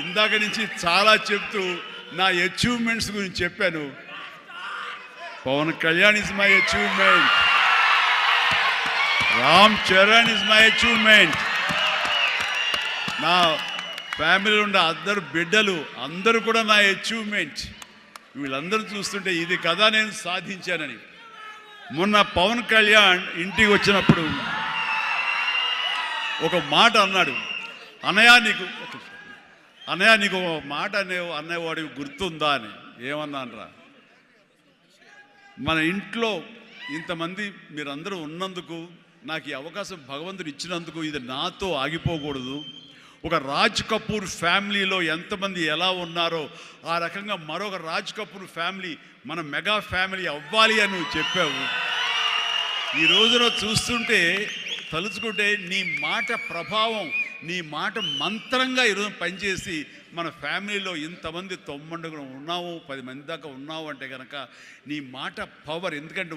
ఇందాక నుంచి చాలా చెప్తూ నా అచీవ్మెంట్స్ గురించి చెప్పాను. Pawan Kalyan is my achievement, Ram Charan is my achievement, నా ఫ్యామిలీలో ఉండే అందరు బిడ్డలు అందరూ కూడా నా అచీవ్మెంట్. వీళ్ళందరూ చూస్తుంటే ఇది కదా నేను సాధించానని. మొన్న పవన్ కళ్యాణ్ ఇంటికి వచ్చినప్పుడు ఒక మాట అన్నాడు, అన్నయ్య నీకు ఒక మాట అనేవాడికి గుర్తుందా అని. ఏమన్నానరా, మన ఇంట్లో ఇంతమంది మీరందరూ ఉన్నందుకు, నాకు ఈ అవకాశం భగవంతుడు ఇచ్చినందుకు ఇది నాతో ఆగిపోకూడదు. ఒక రాజ్ కపూర్ ఫ్యామిలీలో ఎంతమంది ఎలా ఉన్నారో ఆ రకంగా మరొక రాజ్ కపూర్ ఫ్యామిలీ మన మెగా ఫ్యామిలీ అవ్వాలి అని నువ్వు చెప్పావు. ఈ రోజున చూస్తుంటే తలుచుకుంటే నీ మాట ప్రభావం, నీ మాట మంత్రంగా ఈరోజు పనిచేసి మన ఫ్యామిలీలో ఇంతమంది 90 ఉన్నాము, 10 మంది దాకా ఉన్నావు అంటే కనుక నీ మాట పవర్. ఎందుకంటే